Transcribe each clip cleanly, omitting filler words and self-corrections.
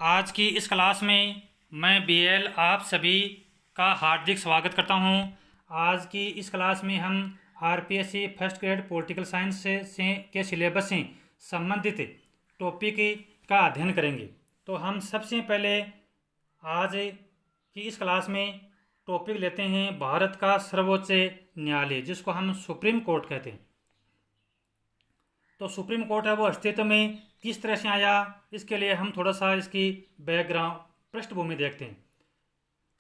आज की इस क्लास में मैं बीएल आप सभी का हार्दिक स्वागत करता हूं। आज की इस क्लास में हम RPSC first grade political science से के सिलेबस से संबंधित टॉपिक का अध्ययन करेंगे। तो हम सबसे पहले आज की इस क्लास में टॉपिक लेते हैं भारत का सर्वोच्च न्यायालय, जिसको हम सुप्रीम कोर्ट कहते हैं। तो सुप्रीम कोर्ट है वो अस्तित्व में किस तरह से आया, इसके लिए हम थोड़ा सा इसकी बैकग्राउंड पृष्ठभूमि देखते हैं।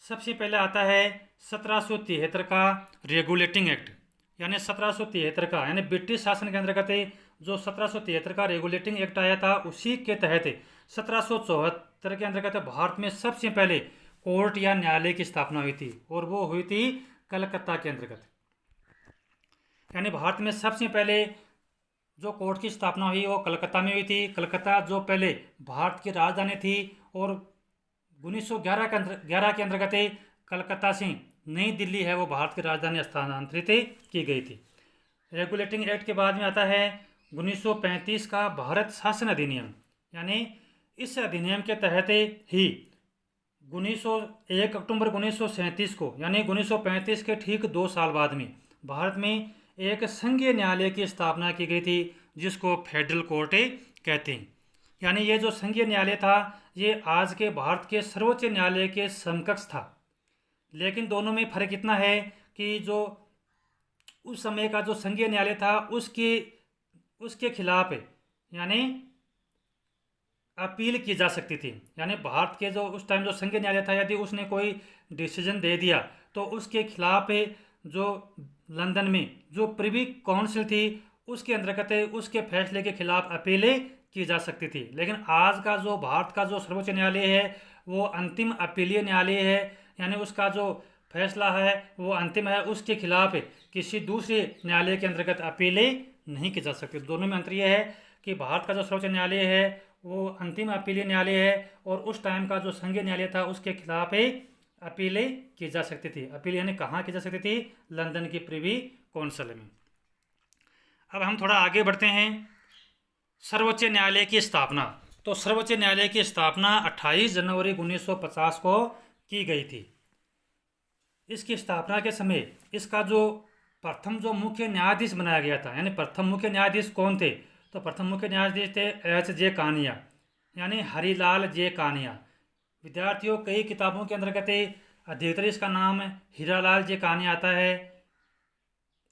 सबसे पहले आता है 1773 का रेगुलेटिंग एक्ट, यानी 1773 का यानी ब्रिटिश शासन के अंतर्गत जो 1773 का रेगुलेटिंग एक्ट आया था, उसी के तहत 1774 के अंतर्गत भारत में सबसे पहले कोर्ट या न्यायालय की स्थापना हुई थी, और वो हुई थी कलकत्ता के अंतर्गत। यानी भारत में सबसे पहले जो कोर्ट की स्थापना हुई वो कलकत्ता में हुई थी। कलकत्ता जो पहले भारत की राजधानी थी, और 1911 के अंतर्गत कलकत्ता से नई दिल्ली है वो भारत की राजधानी स्थानांतरित की गई थी। रेगुलेटिंग एक्ट के बाद में आता है 1935 का भारत शासन अधिनियम, यानी इस अधिनियम के तहत ही 1 अक्टूबर 1937 को, यानी 1935 के ठीक 2 साल बाद में भारत में एक संघीय न्यायालय की स्थापना की गई थी, जिसको फेडरल कोर्ट कहते हैं। यानी ये जो संघीय न्यायालय था ये आज के भारत के सर्वोच्च न्यायालय के समकक्ष था। लेकिन दोनों में फर्क इतना है कि जो उस समय का जो संघीय न्यायालय था उसके खिलाफ यानी अपील की जा सकती थी। यानी भारत के जो उस टाइम जो संघीय न्यायालय था, यदि उसने कोई डिसीजन दे दिया तो उसके खिलाफ जो लंदन में जो प्रिवी काउंसिल थी उसके अंतर्गत उसके फैसले के खिलाफ अपीलें की जा सकती थी। लेकिन आज का जो भारत का जो सर्वोच्च न्यायालय है वो अंतिम अपीलीय न्यायालय है, यानी उसका जो फैसला है वो अंतिम है, उसके खिलाफ किसी दूसरे न्यायालय के अंतर्गत अपीलें नहीं की जा सकती। दोनों में अंतर यह है कि भारत का जो सर्वोच्च न्यायालय है वो अंतिम अपीलीय न्यायालय है, और उस टाइम का जो संघीय न्यायालय था उसके खिलाफ अपीलें की जा सकती थी। अपील यानी कहाँ की जा सकती थी? लंदन की प्रिवी काउंसिल में। अब हम थोड़ा आगे बढ़ते हैं। सर्वोच्च न्यायालय की स्थापना। तो सर्वोच्च न्यायालय की स्थापना 28 जनवरी 1950 को की गई थी। इसकी स्थापना के समय इसका जो प्रथम जो मुख्य न्यायाधीश बनाया गया था, यानी प्रथम मुख्य न्यायाधीश कौन थे? तो प्रथम मुख्य न्यायाधीश थे H.J. कानिया, यानी हरिलाल जे कानिया। विद्यार्थियों, कई किताबों के अंतर्गत अधिकतर इसका नाम हीरालाल जे कानिया आता है,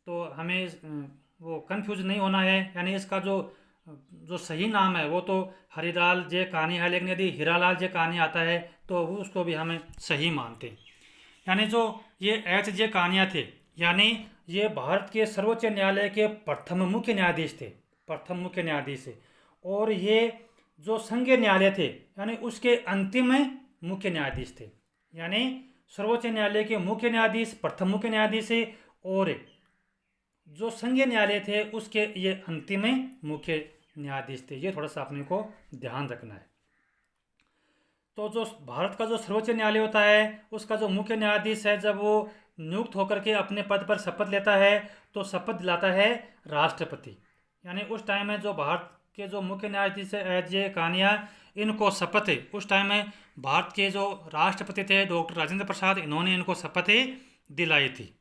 तो हमें वो कंफ्यूज नहीं होना है। यानी इसका जो जो सही नाम है वो तो हरिलाल जे कानिया है, लेकिन यदि हीरालाल जे कानिया आता है तो उसको भी हमें सही मानते हैं। यानी जो ये H.J. कानिया थे, यानी ये भारत के सर्वोच्च न्यायालय के प्रथम मुख्य न्यायाधीश थे, प्रथम मुख्य न्यायाधीश है। और ये जो संघीय न्यायालय थे यानी उसके अंतिम मुख्य न्यायाधीश थे। यानी सर्वोच्च न्यायालय के मुख्य न्यायाधीश प्रथम मुख्य न्यायाधीश है, और जो संघीय न्यायालय थे उसके ये अंतिम मुख्य न्यायाधीश थे। ये थोड़ा सा अपने को ध्यान रखना है। तो जो भारत का जो सर्वोच्च न्यायालय होता है उसका जो मुख्य न्यायाधीश है, जब वो नियुक्त होकर के अपने पद पर शपथ लेता है तो शपथ दिलाता है राष्ट्रपति। यानी उस टाइम में जो भारत के जो मुख्य न्यायाधीश है H.J. कानिया, इनको शपथ उस टाइम में भारत के जो राष्ट्रपति थे डॉक्टर राजेंद्र प्रसाद, इन्होंने इनको शपथ दिलाई थी।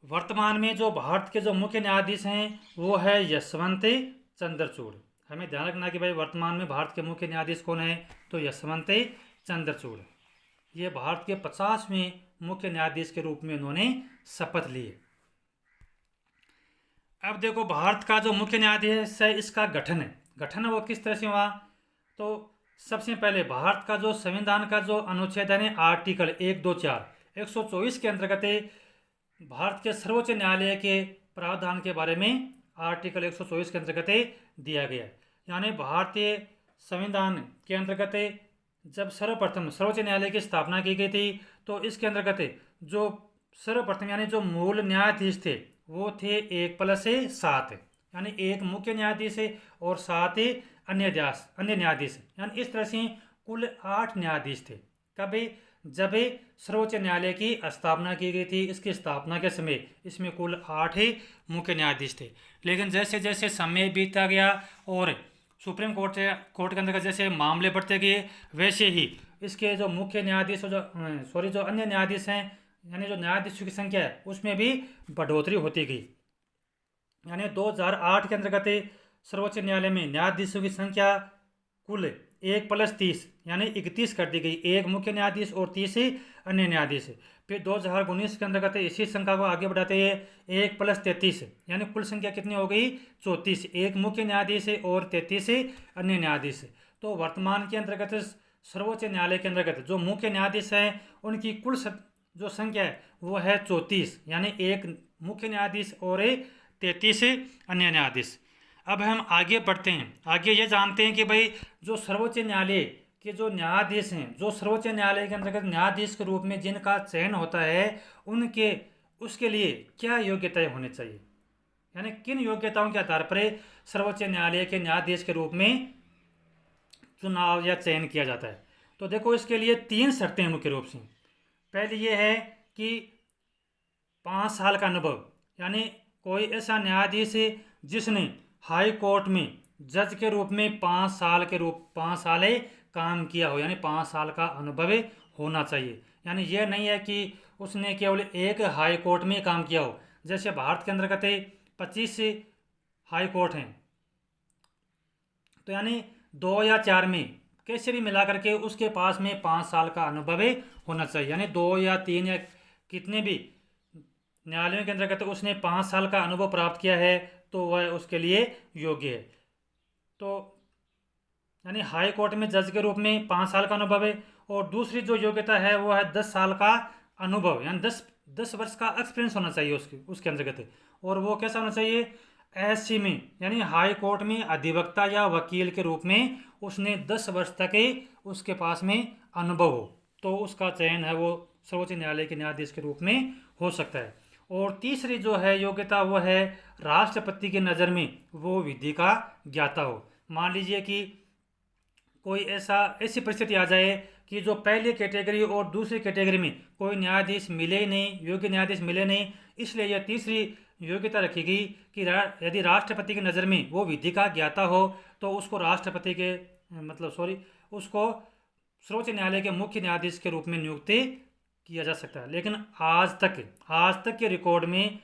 वर्तमान में जो भारत के जो मुख्य न्यायाधीश हैं वो है यशवंत चंद्रचूड़। हमें ध्यान रखना कि भाई वर्तमान में भारत के मुख्य न्यायाधीश कौन है? तो यशवंत चंद्रचूड़। ये भारत के 50वें मुख्य न्यायाधीश के रूप में इन्होंने शपथ ली है। अब देखो भारत का जो मुख्य न्यायाधीश है इसका गठन वो किस तरह से हुआ? तो सबसे पहले भारत का जो संविधान का जो अनुच्छेद है आर्टिकल 124 124 के अंतर्गत भारत के सर्वोच्च न्यायालय के प्रावधान के बारे में आर्टिकल 124 के अंतर्गत दिया गया। यानी भारतीय संविधान के अंतर्गत जब सर्वप्रथम सर्वोच्च न्यायालय की स्थापना की गई थी तो इसके अंतर्गत जो सर्वप्रथम यानी जो मूल न्यायाधीश थे वो थे 1+7, यानी एक मुख्य न्यायाधीश और 7 अन्य न्यायाधीश, यानी इस तरह से कुल 8 न्यायाधीश थे। कभी जब सर्वोच्च न्यायालय की स्थापना की गई थी, इसकी स्थापना के समय इसमें कुल 8 ही मुख्य न्यायाधीश थे। लेकिन जैसे जैसे समय बीतता गया और सुप्रीम कोर्ट के अंतर्गत जैसे मामले बढ़ते गए, वैसे ही इसके जो मुख्य न्यायाधीश और जो अन्य न्यायाधीश हैं, यानी जो न्यायाधीशों की संख्या है उसमें भी बढ़ोतरी होती गई। यानी 2008 के अंतर्गत सर्वोच्च न्यायालय में न्यायाधीशों की संख्या कुल 1+30 यानी 31 कर दी गई, एक मुख्य न्यायाधीश और 30 अन्य न्यायाधीश। फिर 2019 के अंतर्गत इसी संख्या को आगे बढ़ाते हुए 1+33 यानी कुल संख्या कितनी हो गई 34, एक मुख्य न्यायाधीश और 33 अन्य न्यायाधीश। तो वर्तमान के अंतर्गत सर्वोच्च न्यायालय के अंतर्गत जो मुख्य न्यायाधीश हैं उनकी कुल जो संख्या है वो है 34, यानी एक मुख्य न्यायाधीश और 33 अन्य न्यायाधीश। अब हम आगे बढ़ते हैं, आगे ये जानते हैं कि भाई जो सर्वोच्च न्यायालय के जो न्यायाधीश हैं, जो सर्वोच्च न्यायालय के अंतर्गत न्यायाधीश के रूप में जिनका चयन होता है उनके उसके लिए क्या योग्यताएं होनी चाहिए, यानी किन योग्यताओं के आधार पर सर्वोच्च न्यायालय के न्यायाधीश के रूप में चुनाव या चयन किया जाता है। तो देखो इसके लिए 3 शर्तें हैं मुख्य रूप से। पहली ये है कि 5 साल का अनुभव, यानी कोई ऐसा न्यायाधीश जिसने हाई कोर्ट में जज के रूप में 5 साल काम किया हो, यानी 5 साल का अनुभव होना चाहिए। यानी यह नहीं है कि उसने केवल एक हाई कोर्ट में काम किया हो। जैसे भारत के अंतर्गत 25 हाई कोर्ट हैं, तो यानी 2 या 4 में कैसे भी मिला करके उसके पास में 5 साल का अनुभव होना चाहिए। यानी 2 या 3 या कितने भी न्यायालयों के अंतर्गत उसने 5 साल का अनुभव प्राप्त किया है तो वह उसके लिए योग्य है। तो यानी हाई कोर्ट में जज के रूप में 5 साल का अनुभव है। और दूसरी जो योग्यता है वो है 10 साल का अनुभव, यानी 10 वर्ष का एक्सपीरियंस होना चाहिए उसके अंतर्गत। और वो कैसा होना चाहिए, एससी में, यानी हाई कोर्ट में अधिवक्ता या वकील के रूप में उसने 10 वर्ष तक उसके पास में अनुभव हो, तो उसका चयन है वो सर्वोच्च न्यायालय के न्यायाधीश के रूप में हो सकता है। और तीसरी जो है योग्यता वो है राष्ट्रपति की नज़र में वो विधि का ज्ञाता हो। मान लीजिए कि कोई ऐसी परिस्थिति आ जाए कि जो पहली कैटेगरी और दूसरी कैटेगरी में कोई न्यायाधीश मिले ही नहीं, योग्य न्यायाधीश मिले नहीं, इसलिए यह तीसरी योग्यता रखी गई कि यदि राष्ट्रपति की नज़र में वो विधि का ज्ञाता हो तो उसको उसको सर्वोच्च न्यायालय के मुख्य न्यायाधीश के रूप में नियुक्त किया जा सकता है। लेकिन आज तक के रिकॉर्ड में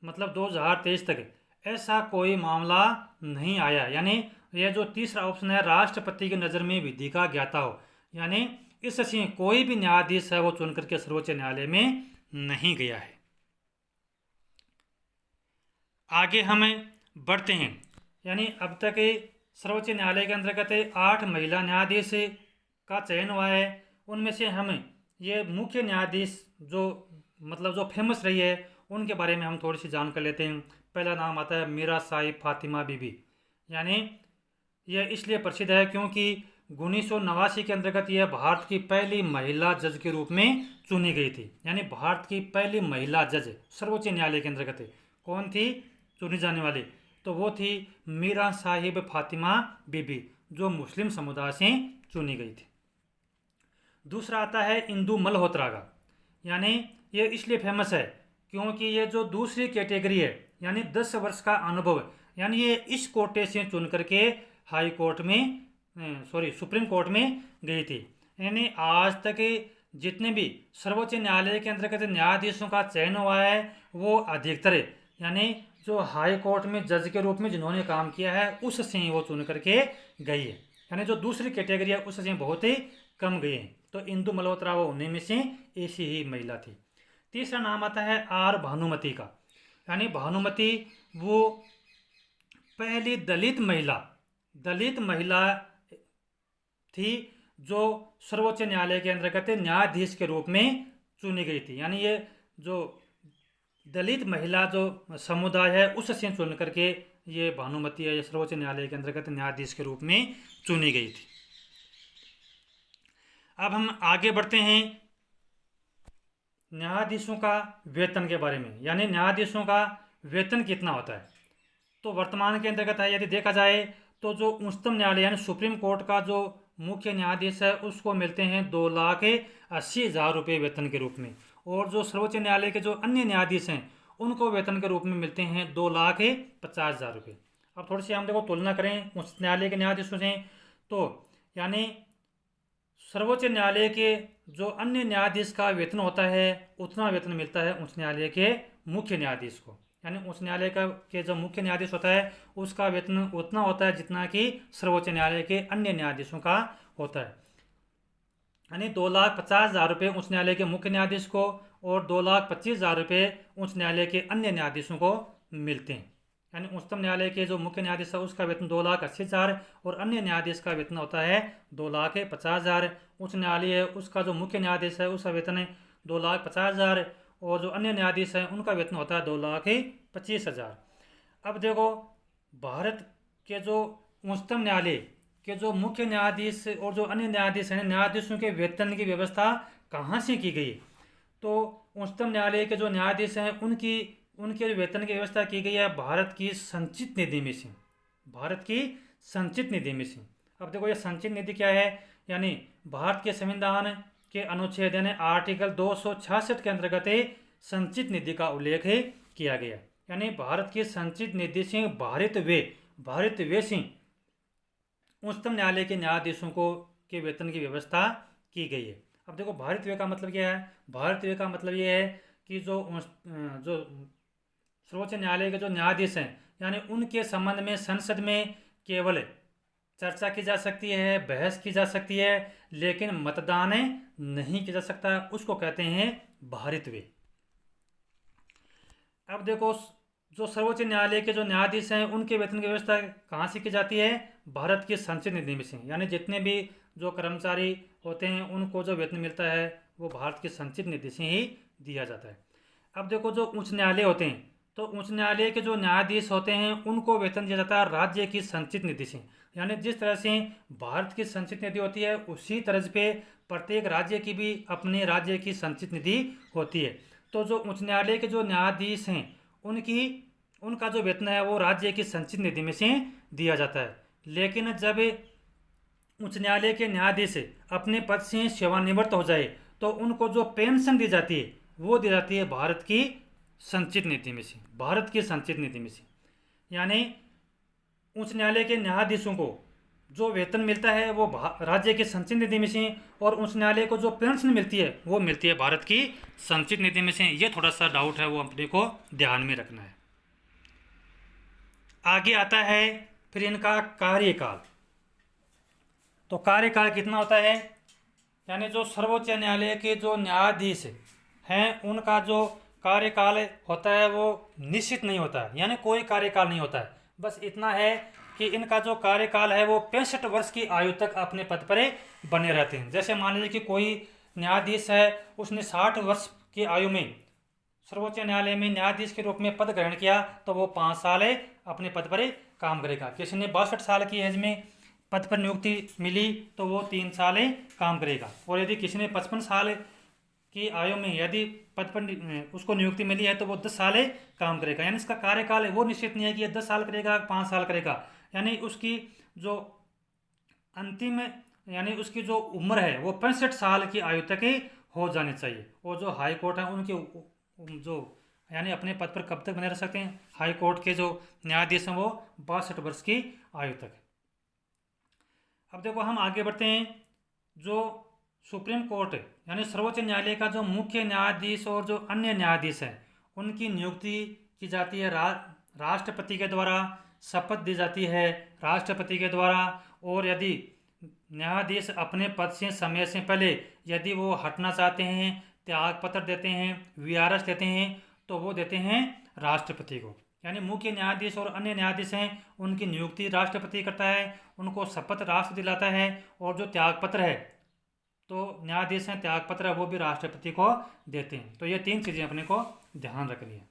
2023 तक ऐसा कोई मामला नहीं आया। यानी यह जो तीसरा ऑप्शन है राष्ट्रपति की नज़र में विधि का ज्ञाता हो, यानी इससे कोई भी न्यायाधीश है वो चुन करके सर्वोच्च न्यायालय में नहीं गया है। आगे हम बढ़ते हैं, यानी अब तक सर्वोच्च न्यायालय के अंतर्गत 8 महिला न्यायाधीश का चयन हुआ है। उनमें से हम ये मुख्य न्यायाधीश जो फेमस रही है उनके बारे में हम थोड़ी सी जान कर लेते हैं। पहला नाम आता है मीरा साहिब फातिमा बीबी, यानी यह इसलिए प्रसिद्ध है क्योंकि 1989 के अंतर्गत यह भारत की पहली महिला जज के रूप में चुनी गई थी। यानी भारत की पहली महिला जज सर्वोच्च न्यायालय के अंतर्गत कौन थी चुनी जाने वाली, तो वो थी मीरा साहिब फातिमा बीबी, जो मुस्लिम समुदाय से चुनी गई थी। दूसरा आता है इंदु मल्होत्रा का, यानी ये इसलिए फेमस है क्योंकि ये जो दूसरी कैटेगरी है यानी 10 वर्ष का अनुभव, यानी ये इस कोटे से चुन करके सुप्रीम कोर्ट में गई थी। यानी आज तक जितने भी सर्वोच्च न्यायालय के अंतर्गत न्यायाधीशों का चयन हुआ है वो अधिकतर यानी जो हाई कोर्ट में जज के रूप में जिन्होंने काम किया है उससे वो चुन करके गई है। यानी जो दूसरी कैटेगरी है उससे बहुत ही कम गए हैं। तो इंदु मल्होत्रा वो उन्हीं में से ऐसी ही महिला थी। तीसरा नाम आता है आर भानुमति का, यानी भानुमति वो पहली दलित महिला थी जो सर्वोच्च न्यायालय के अंतर्गत न्यायाधीश के रूप में चुनी गई थी। यानी ये जो दलित महिला जो समुदाय है उससे चुन करके ये भानुमति है सर्वोच्च न्यायालय के अंतर्गत न्यायाधीश के रूप में चुनी गई थी। अब हम आगे बढ़ते हैं न्यायाधीशों का वेतन के बारे में, यानी न्यायाधीशों का वेतन कितना होता है। तो वर्तमान के अंतर्गत है यदि देखा जाए तो जो उच्चतम न्यायालय यानी सुप्रीम कोर्ट का जो मुख्य न्यायाधीश है उसको मिलते हैं 2,80,000 रुपये वेतन के रूप में, और जो सर्वोच्च न्यायालय के जो अन्य न्यायाधीश हैं उनको वेतन के रूप में मिलते हैं 2,50,000 रुपये। अब थोड़ी सी हम देखो तुलना करें उच्च न्यायालय के न्यायाधीशों से, तो यानी सर्वोच्च न्यायालय के जो अन्य न्यायाधीश का वेतन होता है उतना वेतन मिलता है उच्च न्यायालय के मुख्य न्यायाधीश को। यानी उच्च न्यायालय का के जो मुख्य न्यायाधीश होता है उसका वेतन उतना होता है जितना कि सर्वोच्च न्यायालय के अन्य न्यायाधीशों का होता है। यानी 2,50,000 रुपये उच्च न्यायालय के मुख्य न्यायाधीश को और 2,25,000 रुपये उच्च न्यायालय के अन्य न्यायाधीशों को मिलते हैं। यानी उच्चतम न्यायालय के जो मुख्य न्यायाधीश है उसका वेतन 2,80,000 और अन्य न्यायाधीश का वेतन होता है 2,50,000। उच्च न्यायालय है उसका जो मुख्य न्यायाधीश है उसका वेतन है 2,50,000 और जो अन्य न्यायाधीश है उनका वेतन होता है 2,25,000। अब देखो भारत के जो उच्चतम न्यायालय के जो मुख्य न्यायाधीश और जो अन्य न्यायाधीश हैं न्यायाधीशों के वेतन की व्यवस्था कहाँ से की गई, तो उच्चतम न्यायालय के जो न्यायाधीश हैं उनके वेतन की व्यवस्था की गई है भारत की संचित निधि में से। भारत की संचित निधि में से। अब देखो ये संचित निधि क्या है, यानी भारत के संविधान के अनुच्छेद यानी आर्टिकल 266 के अंतर्गत संचित निधि का उल्लेख किया गया। यानी भारत की संचित निधि से भारित वे से उच्चतम न्यायालय के न्यायाधीशों को के वेतन की व्यवस्था की गई है। अब देखो भारित व्यय का मतलब क्या है, भारित व्यय का मतलब ये है कि जो सर्वोच्च न्यायालय के जो न्यायाधीश हैं यानी उनके संबंध में संसद में केवल चर्चा की जा सकती है, बहस की जा सकती है, लेकिन मतदान नहीं किया जा सकता, उसको कहते हैं भारित व्यय। अब देखो जो सर्वोच्च न्यायालय के जो न्यायाधीश हैं उनके वेतन की व्यवस्था कहाँ से की जाती है, भारत की संचित निधि में से। यानी जितने भी जो कर्मचारी होते हैं उनको जो वेतन मिलता है वो भारत की संचित निधि से ही दिया जाता है। अब देखो जो उच्च न्यायालय होते हैं तो उच्च न्यायालय के जो न्यायाधीश होते हैं उनको वेतन दिया जाता है राज्य की संचित निधि से। यानी जिस तरह से भारत की संचित निधि होती है उसी तरह पे प्रत्येक राज्य की भी अपने राज्य की संचित निधि होती है। तो जो उच्च न्यायालय के जो न्यायाधीश हैं उनका जो वेतन है वो राज्य की संचित निधि में से दिया जाता है। लेकिन जब उच्च न्यायालय के न्यायाधीश अपने पद से सेवानिवृत्त हो जाए तो उनको जो पेंशन दी जाती है वो दी जाती है भारत की संचित निधि में से, भारत की संचित निधि में से। यानी उच्च न्यायालय के न्यायाधीशों को जो वेतन मिलता है वो राज्य की संचित निधि में से और उच्च न्यायालय को जो पेंशन मिलती है वो मिलती है भारत की संचित निधि में से। ये थोड़ा सा डाउट है वो अपने को ध्यान में रखना है। आगे आता है फिर इनका कार्यकाल। तो कार्यकाल कितना होता है, यानी जो सर्वोच्च न्यायालय के जो न्यायाधीश हैं उनका जो कार्यकाल होता है वो निश्चित नहीं होता है, यानी कोई कार्यकाल नहीं होता है। बस इतना है कि इनका जो कार्यकाल है वो 65 वर्ष की आयु तक अपने पद पर बने रहते हैं। जैसे मान लीजिए कि कोई न्यायाधीश है उसने 60 वर्ष की आयु में सर्वोच्च न्यायालय में न्यायाधीश के रूप में पद ग्रहण किया तो वो 5 साल अपने पद पर काम करेगा। किसी ने 62 साल की एज में पद पर नियुक्ति मिली तो वो 3 साल काम करेगा। और यदि किसी ने 55 साल की आयु में यदि पद पर उसको नियुक्ति मिली है तो वो 10 साल काम करेगा। यानी इसका कार्यकाल है वो निश्चित नहीं है कि ये 10 साल करेगा 5 साल करेगा। यानी उसकी जो अंतिम यानी उसकी जो उम्र है वो 65 साल की आयु तक ही हो जानी चाहिए। और जो हाई कोर्ट है उनके जो यानी अपने पद पर कब तक बने रह सकते हैं, हाई कोर्ट के जो न्यायाधीश हैं वो 62 वर्ष की आयु तक। अब देखो हम आगे बढ़ते हैं। जो सुप्रीम कोर्ट यानी सर्वोच्च न्यायालय का जो मुख्य न्यायाधीश और जो अन्य न्यायाधीश हैं उनकी नियुक्ति की जाती है राष्ट्रपति के द्वारा, शपथ दी जाती है राष्ट्रपति के द्वारा। और यदि न्यायाधीश अपने पद से समय से पहले यदि वो हटना चाहते हैं, त्याग पत्र देते हैं, वीआरएस देते हैं तो वो देते हैं राष्ट्रपति को। यानी मुख्य न्यायाधीश और अन्य न्यायाधीश हैं उनकी नियुक्ति राष्ट्रपति करता है, उनको शपथ राष्ट्र दिलाता है और जो त्याग पत्र है तो न्यायाधीश हैं त्याग पत्र है वो भी राष्ट्रपति को देते हैं। तो ये 3 चीज़ें अपने को ध्यान रखनी है।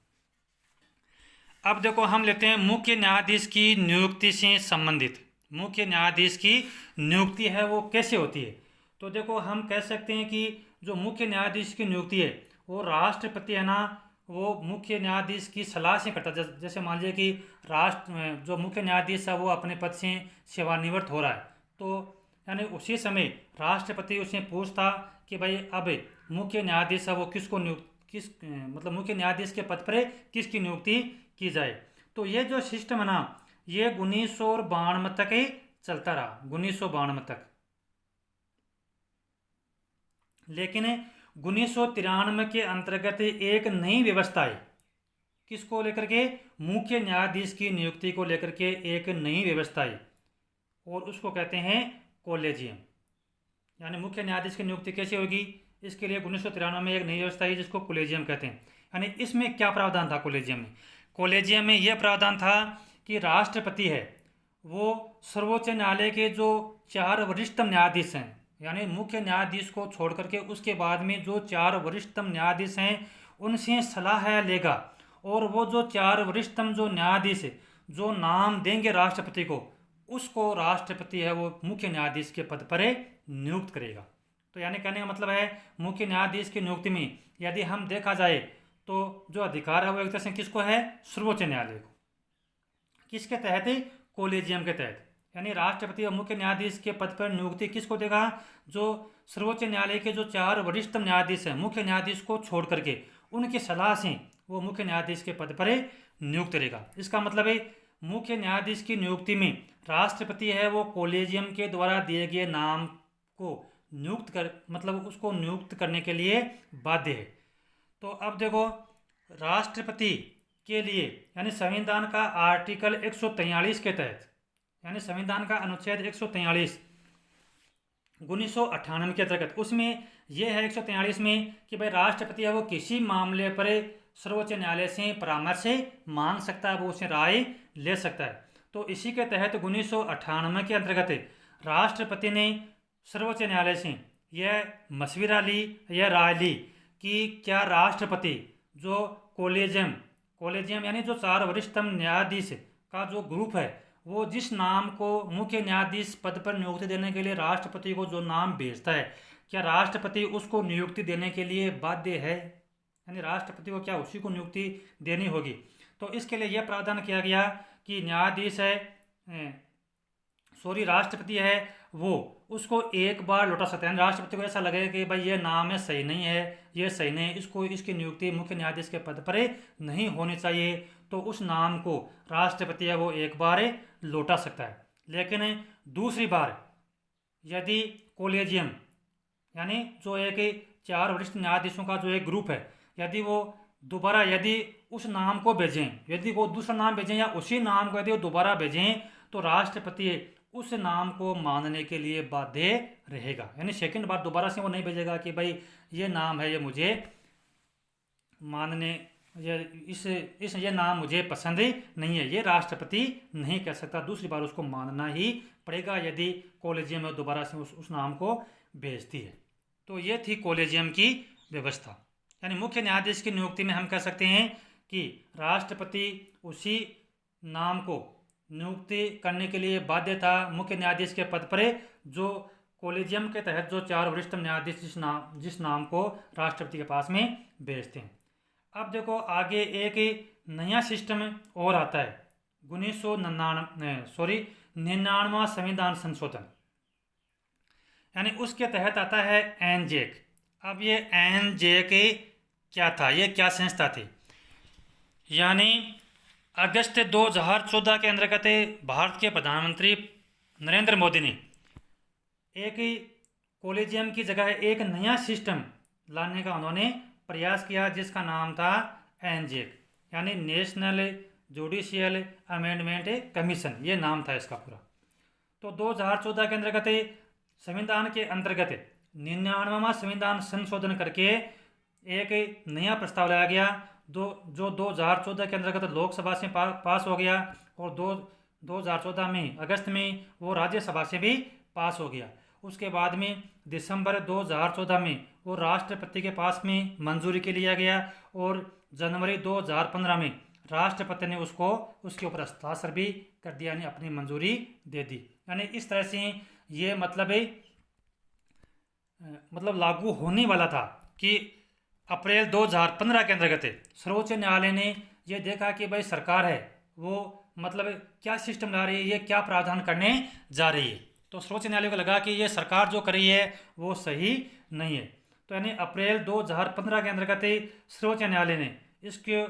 अब देखो हम लेते हैं मुख्य न्यायाधीश की नियुक्ति से संबंधित। मुख्य न्यायाधीश की नियुक्ति है वो कैसे होती है, तो देखो हम कह सकते हैं कि जो मुख्य न्यायाधीश की नियुक्ति है वो राष्ट्रपति है ना वो मुख्य न्यायाधीश की सलाह से करता है। जैसे मान लीजिए कि जो मुख्य न्यायाधीश है वो अपने पद से सेवानिवृत्त हो रहा है तो यानी उसी समय राष्ट्रपति उससे पूछता कि भाई अब मुख्य न्यायाधीश है वो मतलब मुख्य न्यायाधीश के पद पर किसकी नियुक्ति की जाए। तो ये जो सिस्टम है ना ये 1992 तक ही चलता रहा, 1992 तक। लेकिन 1993 के अंतर्गत एक नई व्यवस्था आई। किसको लेकर के? मुख्य न्यायाधीश की नियुक्ति को लेकर के एक नई व्यवस्था आई और उसको कहते हैं कॉलेजियम। यानी मुख्य न्यायाधीश की नियुक्ति कैसे होगी, इसके लिए 1993 में एक नई व्यवस्था आई जिसको कॉलेजियम कहते हैं। यानी इसमें क्या प्रावधान था कॉलेजियम में? कॉलेजियम में यह प्रावधान था कि राष्ट्रपति है वो सर्वोच्च न्यायालय के जो 4 वरिष्ठतम न्यायाधीश हैं, यानी मुख्य न्यायाधीश को छोड़ करके उसके बाद में जो 4 वरिष्ठतम न्यायाधीश हैं उनसे सलाह लेगा, और वो जो 4 वरिष्ठतम जो न्यायाधीश जो नाम देंगे राष्ट्रपति को, उसको राष्ट्रपति है वो मुख्य न्यायाधीश के पद पर नियुक्त करेगा। तो यानी कहने का मतलब है मुख्य न्यायाधीश की नियुक्ति में यदि हम देखा जाए तो जो अधिकार है वो एक तरह से किसको है? सर्वोच्च न्यायालय को। किसके तहत? कॉलेजियम के तहत। यानी राष्ट्रपति और मुख्य न्यायाधीश के पद पर नियुक्ति किसको देगा? जो सर्वोच्च न्यायालय के जो 4 वरिष्ठतम न्यायाधीश हैं, मुख्य न्यायाधीश को छोड़ करके उनकी सलाह से वो मुख्य न्यायाधीश के पद पर नियुक्त करेगा। इसका मतलब है मुख्य न्यायाधीश की नियुक्ति में राष्ट्रपति है वो कॉलेजियम के द्वारा दिए गए नाम को नियुक्त कर मतलब उसको नियुक्त करने के लिए बाध्य है। तो अब देखो, राष्ट्रपति के लिए यानी संविधान का आर्टिकल 143 के तहत, यानी संविधान का अनुच्छेद 143 1998 के अंतर्गत, उसमें यह है 143 में कि भाई राष्ट्रपति है वो किसी मामले पर सर्वोच्च न्यायालय से परामर्श मांग सकता है, वो उससे राय ले सकता है। तो इसी के तहत 1998 के अंतर्गत राष्ट्रपति ने सर्वोच्च न्यायालय से यह मशविरा ली, यह राय ली कि क्या राष्ट्रपति जो कॉलेजियम यानी जो 4 वरिष्ठतम न्यायाधीश का जो ग्रुप है, वो जिस नाम को मुख्य न्यायाधीश पद पर नियुक्ति देने के लिए राष्ट्रपति को जो नाम भेजता है, क्या राष्ट्रपति उसको नियुक्ति देने के लिए बाध्य है? यानी राष्ट्रपति को क्या उसी को नियुक्ति देनी होगी? तो इसके लिए यह प्रावधान किया गया कि न्यायाधीश है राष्ट्रपति है वो उसको एक बार लौटा सकते हैं। राष्ट्रपति को ऐसा लगेगा कि भाई ये नाम है सही नहीं है, ये सही नहीं है, इसकी नियुक्ति मुख्य न्यायाधीश के पद पर नहीं होनी चाहिए, तो उस नाम को राष्ट्रपति है वो एक बार लौटा सकता है। लेकिन दूसरी बार यदि कॉलेजियम यानी जो एक 4 वरिष्ठ न्यायाधीशों का जो एक ग्रुप है, यदि वो दोबारा यदि उस नाम को भेजें, यदि वो दूसरा नाम भेजें या उसी नाम को यदि वो दोबारा भेजें, तो राष्ट्रपति उस नाम को मानने के लिए बाध्य रहेगा। यानी सेकंड बार दोबारा से वो नहीं भेजेगा कि भाई ये नाम है ये मुझे मानने, ये नाम मुझे पसंद नहीं है, ये राष्ट्रपति नहीं कह सकता, दूसरी बार उसको मानना ही पड़ेगा यदि कॉलेजियम में दोबारा से उस नाम को भेजती है। तो ये थी कॉलेजियम की व्यवस्था। यानी मुख्य न्यायाधीश की नियुक्ति में हम कह सकते हैं कि राष्ट्रपति उसी नाम को नियुक्ति करने के लिए बाध्य था मुख्य न्यायाधीश के पद पर, जो कॉलेजियम के तहत जो 4 वरिष्ठ न्यायाधीश जिस नाम को राष्ट्रपति के पास में भेजते हैं। अब देखो आगे एक नया सिस्टम और आता है, 1999वां संविधान संशोधन, यानी उसके तहत आता है एनजेक। अब ये एनजेक क्या था, ये क्या संस्था थी? यानी अगस्त 2014 के अंतर्गत भारत के प्रधानमंत्री नरेंद्र मोदी ने एक कॉलेजियम की जगह एक नया सिस्टम लाने का उन्होंने प्रयास किया जिसका नाम था एनजेक, यानी नेशनल जुडिशियल अमेंडमेंट कमीशन, ये नाम था इसका पूरा। तो 2014 के अंतर्गत संविधान के अंतर्गत 99वां संविधान संशोधन करके एक नया प्रस्ताव लाया गया जो 2014 के अंतर्गत लोकसभा से पास हो गया और 2014 में अगस्त में वो राज्यसभा से भी पास हो गया। उसके बाद में दिसंबर 2014 में वो राष्ट्रपति के पास में मंजूरी के लिए गया और जनवरी 2015 में राष्ट्रपति ने उसके ऊपर हस्ताक्षर भी कर दिया, यानी अपनी मंजूरी दे दी। यानी इस तरह से ये मतलब लागू होने वाला था कि अप्रैल 2015 के अंतर्गत सर्वोच्च न्यायालय ने यह देखा कि भाई सरकार है वो मतलब क्या सिस्टम ला रही है, ये क्या प्रावधान करने जा रही है। तो सर्वोच्च न्यायालय को लगा कि ये सरकार जो कर रही है वो सही नहीं है। तो यानी अप्रैल 2015 के अंतर्गत सर्वोच्च न्यायालय ने इसके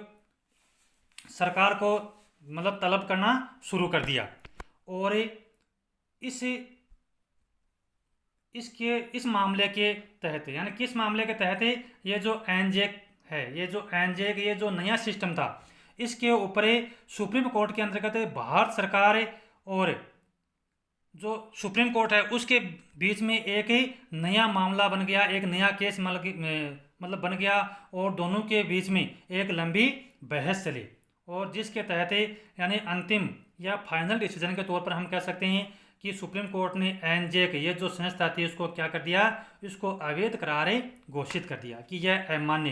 सरकार को मतलब तलब करना शुरू कर दिया। और इस इसके इस मामले के तहत, यानी किस मामले के तहत, ये जो एनजेक है, ये जो नया सिस्टम था, इसके ऊपर सुप्रीम कोर्ट के अंतर्गत भारत सरकार और जो सुप्रीम कोर्ट है उसके बीच में एक ही नया मामला बन गया, एक नया केस मतलब बन गया, और दोनों के बीच में एक लंबी बहस चली। और जिसके तहत यानी अंतिम या फाइनल डिसीजन के तौर पर हम कह सकते हैं कि सुप्रीम कोर्ट ने एनजेक, ये जो संस्था थी, उसको क्या कर दिया, इसको अवैध करार घोषित कर दिया कि यह अमान्य।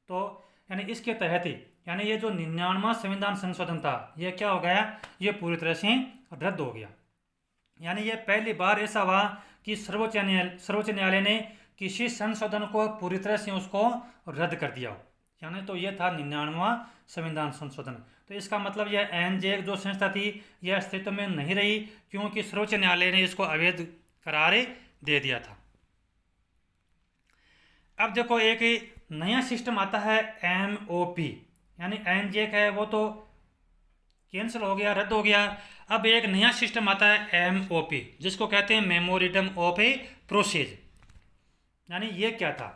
तो यानी इसके तहत यानी ये जो 99वां संविधान संशोधन था, ये क्या हो गया, ये पूरी तरह से रद्द हो गया। यानी ये पहली बार ऐसा हुआ कि सर्वोच्च न्यायालय ने किसी संशोधन को पूरी तरह से उसको रद्द कर दिया हो। यानी तो ये था 99वां संविधान संशोधन। तो इसका मतलब यह एनजेक जो संस्था थी, यह अस्तित्व में नहीं रही, क्योंकि सर्वोच्च न्यायालय ने इसको अवैध करार दे दिया था। अब देखो एक नया सिस्टम आता है MOP, यानी एनजेक है वो तो कैंसिल हो गया, रद्द हो गया। अब एक नया सिस्टम आता है MOP, जिसको कहते हैं मेमोरेंडम ऑफ प्रोसीज। यानी ये क्या था,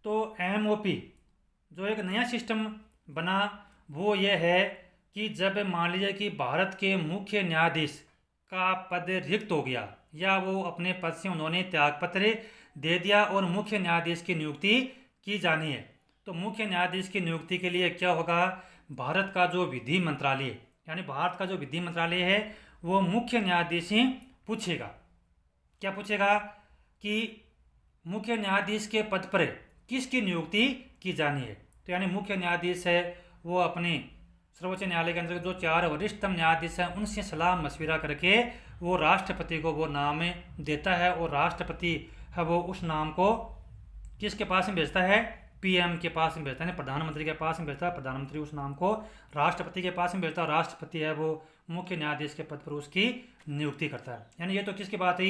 तो MOP जो एक नया सिस्टम बना वो ये है कि जब मान लीजिए कि भारत के मुख्य न्यायाधीश का पद रिक्त हो गया, या वो अपने पद से उन्होंने त्यागपत्र दे दिया और मुख्य न्यायाधीश की नियुक्ति की जानी है, तो मुख्य न्यायाधीश की नियुक्ति के लिए क्या होगा, भारत का जो विधि मंत्रालय, यानी भारत का जो विधि मंत्रालय है, वो मुख्य न्यायाधीश से पूछेगा। क्या पूछेगा कि मुख्य न्यायाधीश के पद पर किसकी नियुक्ति की जानी है। तो यानी मुख्य न्यायाधीश है वो अपने सर्वोच्च न्यायालय के अंदर जो 4 वरिष्ठतम न्यायाधीश हैं उनसे सलाह मशविरा करके वो राष्ट्रपति को वो नाम देता है, और राष्ट्रपति है वो उस नाम को किसके पास में भेजता है, PM के पास में भेजता है, प्रधानमंत्री के पास में भेजता है। प्रधानमंत्री उस नाम को राष्ट्रपति के पास में भेजता है, राष्ट्रपति है वो मुख्य न्यायाधीश के पद पर उसकी नियुक्ति करता है। यानी ये तो किसकी बात है,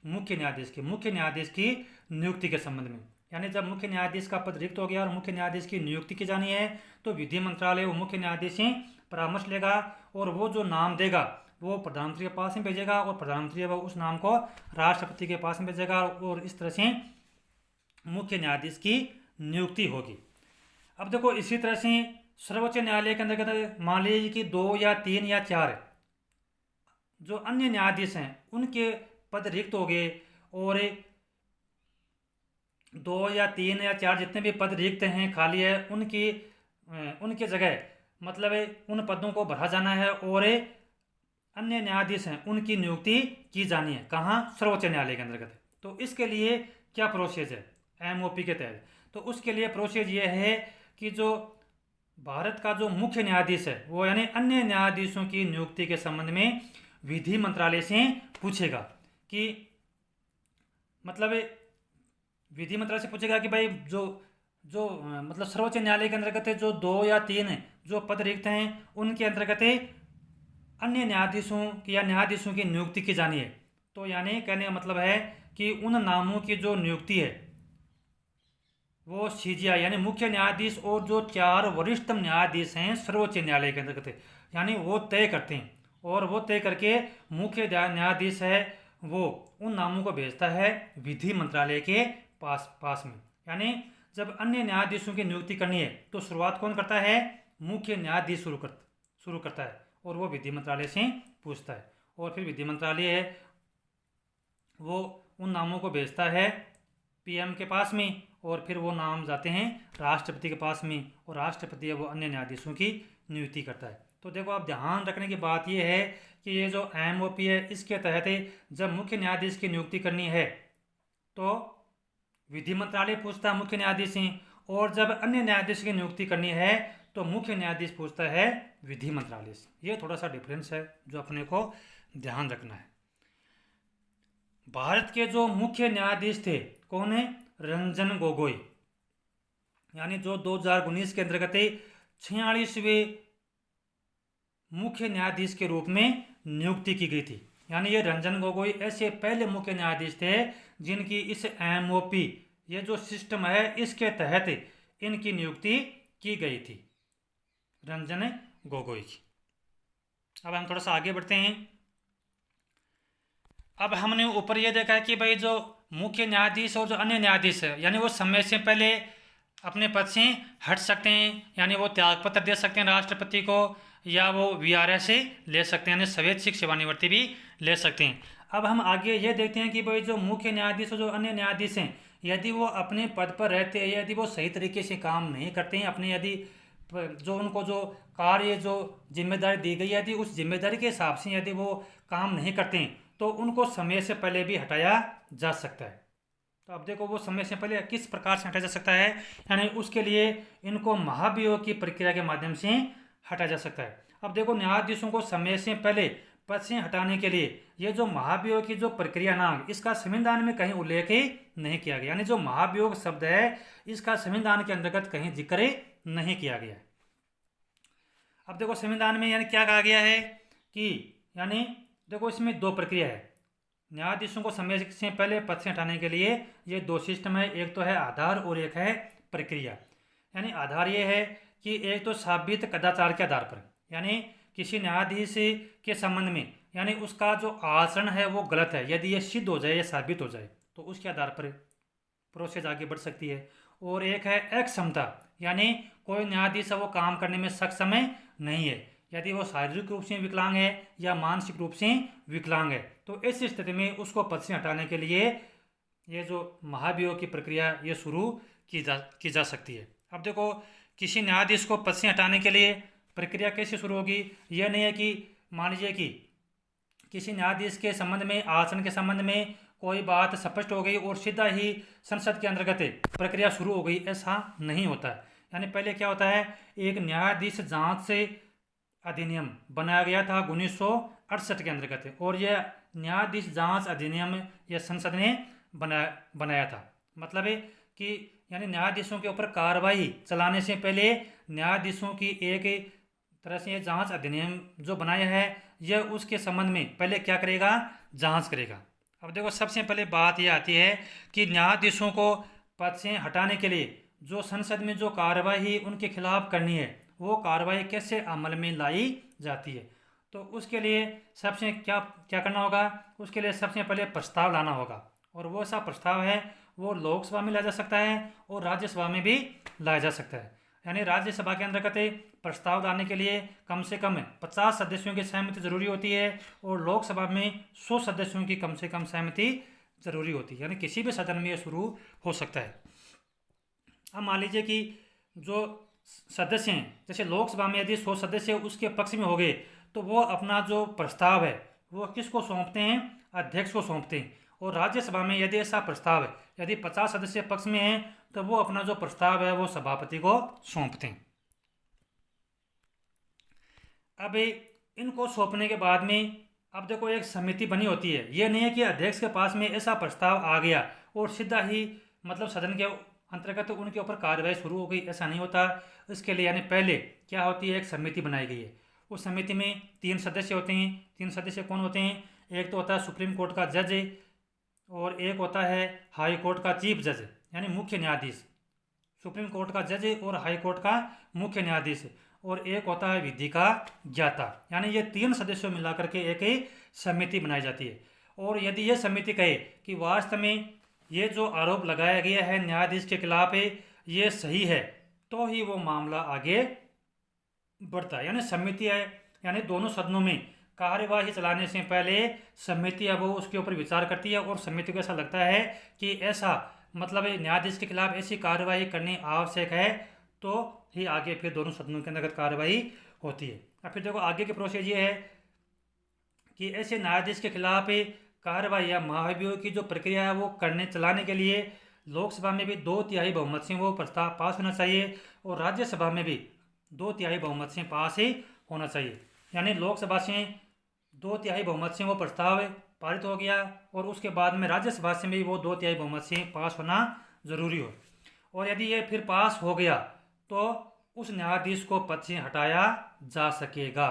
मुख्य न्यायाधीश की नियुक्ति के संबंध में। यानी जब मुख्य न्यायाधीश का पद रिक्त हो गया और मुख्य न्यायाधीश की नियुक्ति की जानी है, तो विधि मंत्रालय वो मुख्य न्यायाधीश से परामर्श लेगा, और वो जो नाम देगा वो प्रधानमंत्री के पास में भेजेगा, और प्रधानमंत्री वो उस नाम को राष्ट्रपति के पास में भेजेगा, और इस तरह से मुख्य न्यायाधीश की नियुक्ति होगी। अब देखो इसी तरह से सर्वोच्च न्यायालय के अंतर्गत मान लीजिए कि 2 या 3 या 4 जो अन्य न्यायाधीश हैं उनके पद रिक्त हो गए, और 2 या 3 या 4 जितने भी पद रिक्त हैं, खाली है, उनके जगह मतलब उन पदों को भरा जाना है, और अन्य न्यायाधीश हैं उनकी नियुक्ति की जानी है। कहाँ, सर्वोच्च न्यायालय के अंतर्गत। तो इसके लिए क्या प्रोसेस है MOP के तहत, तो उसके लिए प्रोसेस ये है कि जो भारत का जो मुख्य न्यायाधीश है वो यानी अन्य न्यायाधीशों की नियुक्ति के संबंध में विधि मंत्रालय से पूछेगा कि मतलब विधि मंत्रालय से पूछेगा कि भाई जो जो मतलब सर्वोच्च न्यायालय के अंतर्गत जो 2 या 3 जो पद रिक्त हैं उनके अंतर्गत अन्य न्यायाधीशों की या न्यायाधीशों की नियुक्ति की जानी है। तो यानी कहने का मतलब है कि उन नामों की जो नियुक्ति है वो CJI यानी मुख्य न्यायाधीश और जो 4 वरिष्ठतम न्यायाधीश हैं सर्वोच्च न्यायालय के अंतर्गत, यानी वो तय करते हैं, और वो तय करके मुख्य न्यायाधीश है वो उन नामों को भेजता है विधि मंत्रालय के पास में। यानी जब अन्य न्यायाधीशों की नियुक्ति करनी है तो शुरुआत कौन करता है, मुख्य न्यायाधीश शुरू करता है, और वो विधि मंत्रालय से पूछता है, और फिर विधि मंत्रालय है वो उन नामों को भेजता है PM के पास में, और फिर वो नाम जाते हैं राष्ट्रपति के पास में, और राष्ट्रपति है वो अन्य न्यायाधीशों की नियुक्ति करता है। तो देखो आप ध्यान रखने की बात ये है कि ये जो MOP है इसके तहत जब मुख्य न्यायाधीश की नियुक्ति करनी है तो विधि मंत्रालय पूछता है मुख्य न्यायाधीश से, और जब अन्य न्यायाधीश की नियुक्ति करनी है तो मुख्य न्यायाधीश पूछता है विधि मंत्रालय से। ये थोड़ा सा डिफरेंस है जो अपने को ध्यान रखना है। भारत के जो मुख्य न्यायाधीश थे कौन है, रंजन गोगोई, यानी जो 2019 के अंतर्गत 46वें मुख्य न्यायाधीश के रूप में नियुक्ति की गई थी। यानी ये रंजन गोगोई ऐसे पहले मुख्य न्यायाधीश थे जिनकी इस MOP ये जो सिस्टम है इसके तहत इनकी नियुक्ति की गई थी, रंजन गोगोई की। अब हम थोड़ा सा आगे बढ़ते हैं। अब हमने ऊपर ये देखा है कि भाई जो मुख्य न्यायाधीश और जो अन्य न्यायाधीश है, यानी वो समय से पहले अपने पद से हट सकते हैं, यानी वो त्यागपत्र दे सकते हैं राष्ट्रपति को, या वो वीआरएस से ले सकते हैं, यानी स्वैच्छिक सेवानिवृत्ति भी ले सकते हैं। अब हम आगे ये देखते हैं कि भाई जो मुख्य न्यायाधीश और जो अन्य न्यायाधीश हैं, यदि वो अपने पद पर रहते हैं, यदि वो सही तरीके से काम नहीं करते हैं, अपने यदि जो उनको जो कार्य जो जिम्मेदारी दी गई है, यदि उस जिम्मेदारी के हिसाब से यदि वो काम नहीं करते हैं, तो उनको समय से पहले भी हटाया जा सकता है। तो अब देखो वो समय से पहले किस प्रकार से हटाया जा सकता है, यानी उसके लिए इनको महाभियोग की प्रक्रिया के माध्यम से हटाया जा सकता है। अब देखो न्यायाधीशों को समय से पहले पद से हटाने के लिए ये जो महाभियोग की जो प्रक्रिया ना, इसका संविधान में कहीं उल्लेख ही नहीं किया गया, यानी जो महाभियोग शब्द है इसका संविधान के अंतर्गत कहीं जिक्र नहीं किया गया। अब देखो संविधान में यानी क्या कहा गया है कि यानी देखो इसमें दो प्रक्रिया है। न्यायाधीशों को समय से पहले पद से हटाने के लिए ये दो सिस्टम है, एक तो है आधार और एक है प्रक्रिया। यानी आधार ये है कि एक तो साबित कदाचार के आधार पर, यानी किसी न्यायाधीश के संबंध में यानी उसका जो आचरण है वो गलत है, यदि ये सिद्ध हो जाए या साबित हो जाए तो उसके आधार पर प्रोसेस आगे बढ़ सकती है। और एक है अक्षमता, यानी कोई न्यायाधीश वो काम करने में सक्षम नहीं है, यदि वो शारीरिक रूप से विकलांग है या मानसिक रूप से विकलांग है, तो इस स्थिति में उसको पद से हटाने के लिए ये जो महाभियोग की प्रक्रिया ये शुरू की जा सकती है। अब देखो किसी न्यायाधीश को पद से हटाने के लिए प्रक्रिया कैसे शुरू होगी, यह नहीं है कि मान लीजिए कि किसी न्यायाधीश के संबंध में आचरण के संबंध में कोई बात स्पष्ट हो गई और सीधा ही संसद के अंतर्गत प्रक्रिया शुरू हो गई, ऐसा नहीं होता है। यानी पहले क्या होता है, एक न्यायाधीश जांच से अधिनियम बनाया गया था 1968 के अंतर्गत, और यह न्यायाधीश जांच अधिनियम यह संसद ने बनाया था। मतलब है कि यानी न्यायाधीशों के ऊपर कार्रवाई चलाने से पहले न्यायाधीशों की एक तरह से जांच अधिनियम जो बनाया है यह उसके संबंध में पहले क्या करेगा, जांच करेगा। अब देखो सबसे पहले बात यह आती है कि न्यायाधीशों को पद से हटाने के लिए जो संसद में जो कार्रवाई उनके खिलाफ करनी है वो कार्रवाई कैसे अमल में लाई जाती है। तो उसके लिए सबसे क्या क्या करना होगा, उसके लिए सबसे पहले प्रस्ताव लाना होगा, और वो ऐसा प्रस्ताव है वो लोकसभा में लाया जा सकता है और राज्यसभा में भी लाया जा सकता है। यानी राज्यसभा के अंतर्गत प्रस्ताव लाने के लिए कम से कम 50 सदस्यों की सहमति जरूरी होती है, और लोकसभा में 100 सदस्यों की कम से कम सहमति जरूरी होती है, यानी किसी भी सदन में ये शुरू हो सकता है। अब मान लीजिए कि जो सदस्य हैं, जैसे लोकसभा में यदि 100 सदस्य उसके पक्ष में हो गए तो वो अपना जो प्रस्ताव है वो किसको सौंपते हैं, अध्यक्ष को सौंपते हैं। और राज्यसभा में यदि ऐसा प्रस्ताव है, यदि 50 सदस्य पक्ष में हैं तो वो अपना जो प्रस्ताव है वो सभापति को सौंपते हैं। अब इनको सौंपने के बाद में अब देखो एक समिति बनी होती है, ये नहीं है कि अध्यक्ष के पास में ऐसा प्रस्ताव आ गया और सीधा ही मतलब सदन के अंतर्गत उनके ऊपर कार्रवाई शुरू हो गई, ऐसा नहीं होता। इसके लिए यानी पहले क्या होती है, एक समिति बनाई गई है। उस समिति में 3 सदस्य होते हैं। 3 सदस्य कौन होते हैं, एक तो होता है सुप्रीम कोर्ट का जज, और एक होता है हाई कोर्ट का चीफ जज यानी मुख्य न्यायाधीश। सुप्रीम कोर्ट का जज और हाई कोर्ट का मुख्य न्यायाधीश, और एक होता है विधि का ज्ञाता। यानी ये 3 सदस्यों मिलाकर के एक ही समिति बनाई जाती है। और यदि ये समिति कहे कि वास्तव में ये जो आरोप लगाया गया है न्यायाधीश के खिलाफ ये सही है, तो ही वो मामला आगे बढ़ता है। यानी समिति है, यानी दोनों सदनों में कार्यवाही चलाने से पहले समिति अब वो उसके ऊपर विचार करती है, और समिति को ऐसा लगता है कि ऐसा मतलब न्यायाधीश के खिलाफ ऐसी कार्यवाही करनी आवश्यक है, तो ही आगे फिर दोनों सदनों के अंतर्गत कार्यवाही होती है। अब फिर देखो आगे की प्रोसेस ये है कि ऐसे न्यायाधीश के खिलाफ कार्रवाई या महाभियोग की जो प्रक्रिया है वो चलाने के लिए लोकसभा में भी 2/3 बहुमत से वो प्रस्ताव पास होना चाहिए, और राज्यसभा में भी 2/3 बहुमत से पास ही होना चाहिए। यानी लोकसभा से 2/3 बहुमत से वो प्रस्ताव पारित हो गया, और उसके बाद में राज्यसभा से भी वो 2/3 बहुमत से पास होना जरूरी हो। और यदि ये फिर पास हो गया तो उस न्यायाधीश को पद से हटाया जा सकेगा।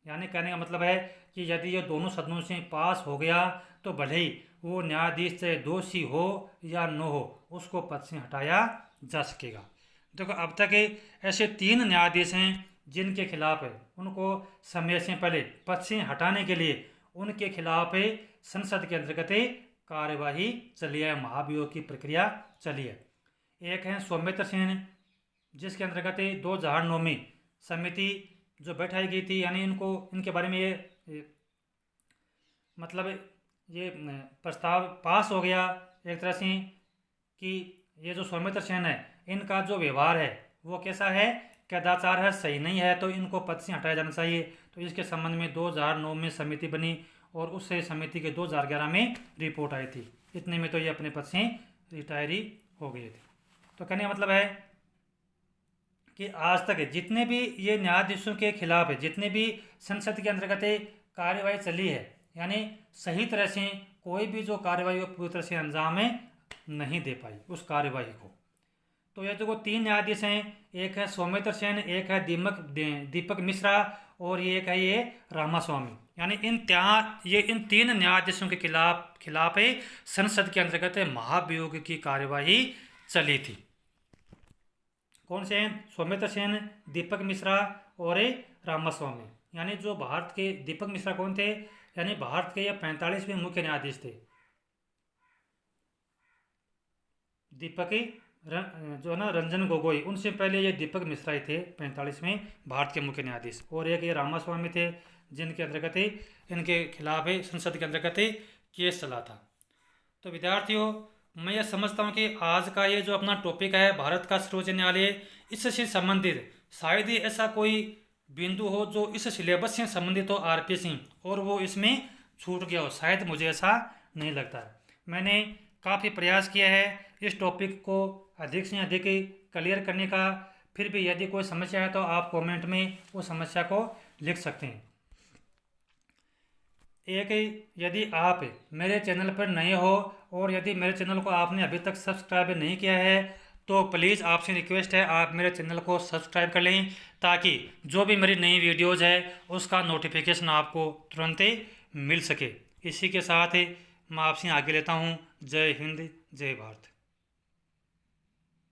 यानी कहने का मतलब है कि यदि ये दोनों सदनों से पास हो गया तो भले ही वो न्यायाधीश चाहे दोषी हो या न हो, उसको पद से हटाया जा सकेगा। देखो अब तक ऐसे 3 न्यायाधीश हैं जिनके खिलाफ है उनको समय से पहले पद से हटाने के लिए उनके खिलाफ संसद के अंतर्गत कार्यवाही चली है, महाभियोग की प्रक्रिया चली है। एक है सौमित्र सेन, जिसके अंतर्गत 2009 में समिति जो बैठाई गई थी, यानी इनके बारे में ये मतलब ये प्रस्ताव पास हो गया एक तरह से कि ये जो सौमित्र सेन है इनका जो व्यवहार है वो कैसा है, कदाचार है, सही नहीं है, तो इनको पद से हटाया जाना चाहिए। तो इसके संबंध में 2009 में समिति बनी और उससे समिति के 2011 में रिपोर्ट आई थी। इतने में तो ये अपने पद से रिटायरी हो गए थे। तो कहने का मतलब है कि आज तक जितने भी ये न्यायाधीशों के खिलाफ है, जितने भी संसद के अंतर्गत कार्यवाही चली है, यानी सही तरह से कोई भी जो कार्यवाही वो पूरी तरह से अंजाम नहीं दे पाई उस कार्यवाही को। तो ये जो 3 न्यायाधीश हैं, एक है सौमित्र सेन, एक है दीपक मिश्रा और ये एक है ये रामास्वामी, यानी इन 3 न्यायाधीशों के खिलाफ संसद के अंतर्गत महाभियोग की कार्यवाही चली थी। कौन से हैं? सौमित्र सेन, दीपक मिश्रा और रामास्वामी। यानी जो भारत के दीपक मिश्रा कौन थे, यानी भारत के ये 45वें मुख्य न्यायाधीश थे। दीपक जो है ना रंजन गोगोई, उनसे पहले ये दीपक मिश्रा ही थे 45वें भारत के मुख्य न्यायाधीश। और एक ये रामास्वामी थे जिनके अंतर्गत इनके खिलाफ संसद के अंतर्गत केस चला था। तो विद्यार्थियों, मैं ये समझता हूँ कि आज का ये जो अपना टॉपिक है भारत का सर्वोच्च न्यायालय, इससे संबंधित शायद ही ऐसा कोई बिंदु हो जो इस सिलेबस से संबंधित हो आरपीएससी और वो इसमें छूट गया हो, शायद मुझे ऐसा नहीं लगता है। मैंने काफ़ी प्रयास किया है इस टॉपिक को अधिक से अधिक क्लियर करने का। फिर भी यदि कोई समस्या है तो आप कमेंट में उस समस्या को लिख सकते हैं। यदि आप मेरे चैनल पर नए हो और यदि मेरे चैनल को आपने अभी तक सब्सक्राइब नहीं किया है तो प्लीज़ आपसे रिक्वेस्ट है आप मेरे चैनल को सब्सक्राइब कर लें, ताकि जो भी मेरी नई वीडियोज़ है उसका नोटिफिकेशन आपको तुरंत मिल सके। इसी के साथ मैं आपसे आगे लेता हूँ। जय हिंद, जय भारत।